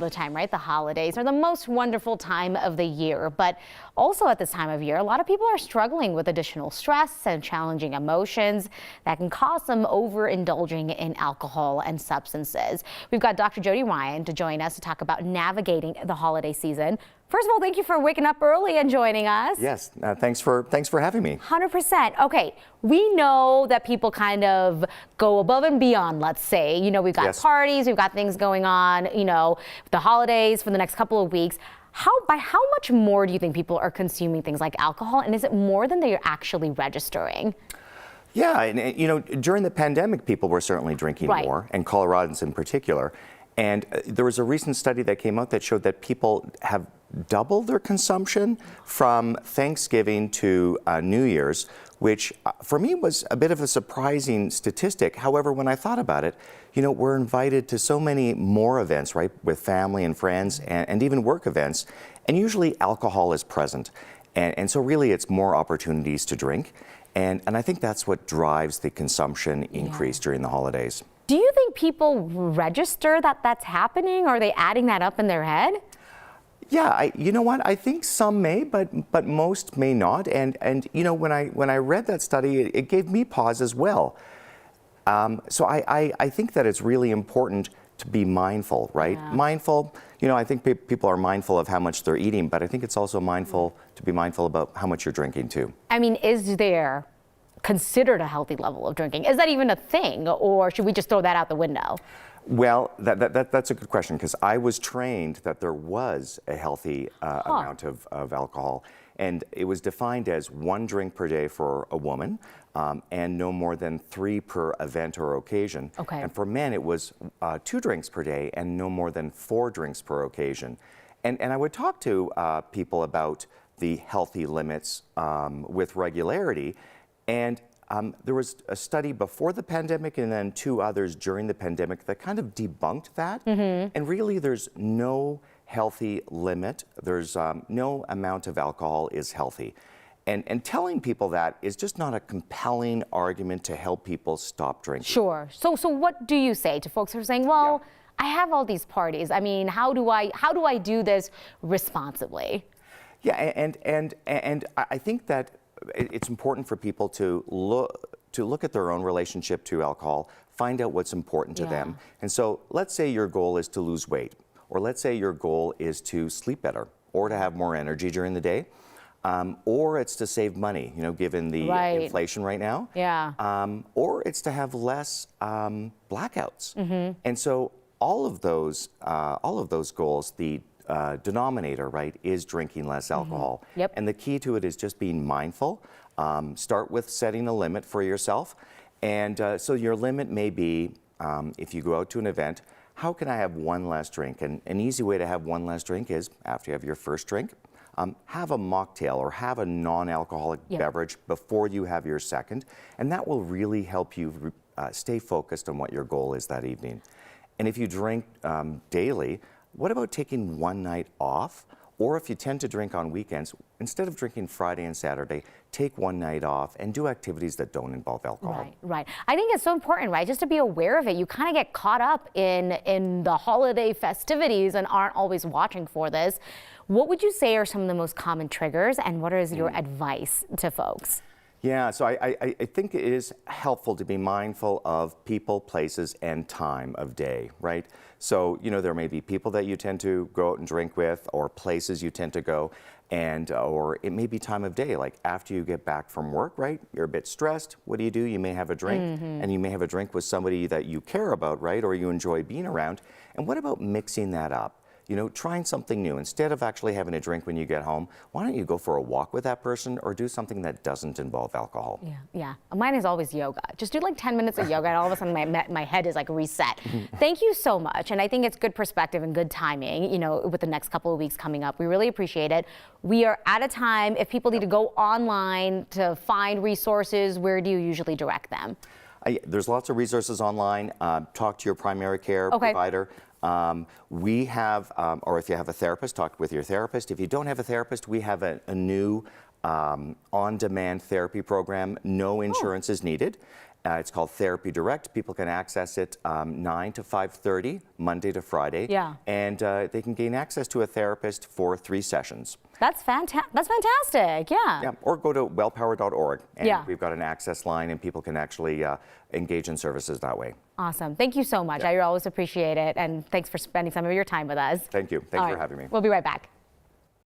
The time, right? The holidays are the most wonderful time of the year, but also at this time of year, a lot of people are struggling with additional stress and challenging emotions that can cause them overindulging in alcohol and substances. We've got Dr. Jody Ryan to join us to talk about navigating the holiday season. First of all, thank you for waking up early and joining us. Yes, thanks for having me. 100%. Okay, we know that people kind of go above and beyond, let's say. You know, we've got parties, we've got things going on, you know, the holidays for the next couple of weeks. By how much more do you think people are consuming things like alcohol, and is it more than they're actually registering? Yeah, and you know, during the pandemic, people were certainly drinking more, and Coloradans in particular. And there was a recent study that came out that showed that people have doubled their consumption from Thanksgiving to New Year's, which for me was a bit of a surprising statistic. However, when I thought about it, you know, we're invited to so many more events, right, with family and friends and even work events, and usually alcohol is present. And so really it's more opportunities to drink. And I think that's what drives the consumption increase during the holidays. Do you think people register that that's happening? Or are they adding that up in their head? Yeah, you know what? I think some may, but most may not. And you know, when I read that study, it gave me pause as well. So I think that it's really important to be mindful, right? Yeah. Mindful. You know, I think people are mindful of how much they're eating, but I think it's also to be mindful about how much you're drinking too. I mean, is there considered a healthy level of drinking? Is that even a thing, or should we just throw that out the window? Well, that's a good question, because I was trained that there was a healthy amount of alcohol, and it was defined as 1 drink per day for a woman, and no more than 3 per event or occasion. Okay. And for men, it was 2 drinks per day and no more than 4 drinks per occasion. And I would talk to people about the healthy limits with regularity, and there was a study before the pandemic and then 2 others during the pandemic that kind of debunked that. And really, there's no healthy limit. There's no amount of alcohol is healthy. And telling people that is just not a compelling argument to help people stop drinking. Sure. So what do you say to folks who are saying, well, I have all these parties. I mean, how do I do this responsibly? Yeah, and I think that it's important for people to look at their own relationship to alcohol, find out what's important to them. And so let's say your goal is to lose weight, or let's say your goal is to sleep better, or to have more energy during the day, or it's to save money, you know, given the inflation right now. Yeah. Or it's to have less blackouts. And so all of those goals, the denominator, right, is drinking less alcohol. Yep. And the key to it is just being mindful. Start with setting a limit for yourself. And so your limit may be, if you go out to an event, how can I have 1 less drink? And an easy way to have 1 less drink is after you have your first drink, have a mocktail or have a non-alcoholic beverage before you have your second. And that will really help you stay focused on what your goal is that evening. And if you drink daily, what about taking 1 night off? Or if you tend to drink on weekends, instead of drinking Friday and Saturday, take 1 night off and do activities that don't involve alcohol. Right. I think it's so important, right? Just to be aware of it. You kind of get caught up in the holiday festivities and aren't always watching for this. What would you say are some of the most common triggers, and what is your advice to folks? Yeah, so I think it is helpful to be mindful of people, places, and time of day, right? So, you know, there may be people that you tend to go out and drink with, or places you tend to go, and or it may be time of day, like after you get back from work, right? You're a bit stressed. What do? You may have a drink, and you may have a drink with somebody that you care about, right? Or you enjoy being around. And what about mixing that up? You know, trying something new. Instead of actually having a drink when you get home, why don't you go for a walk with that person or do something that doesn't involve alcohol? Yeah. Mine is always yoga. Just do like 10 minutes of yoga and all of a sudden my head is like reset. Thank you so much. And I think it's good perspective and good timing, you know, with the next couple of weeks coming up. We really appreciate it. We are out of time. If people need to go online to find resources, where do you usually direct them? There's lots of resources online. Talk to your primary care provider. We have, or if you have a therapist, talk with your therapist. If you don't have a therapist, we have a new on-demand therapy program. No insurance is needed. It's called Therapy Direct. People can access it 9 to 5:30, Monday to Friday. Yeah. And they can gain access to a therapist for 3 sessions. That's fantastic. Yeah. Yeah. Or go to wellpower.org, and Yeah. we've got an access line, and people can actually engage in services that way. Awesome. Thank you so much. Yeah. I always appreciate it. And thanks for spending some of your time with us. Thank you. Thanks for having me. We'll be right back.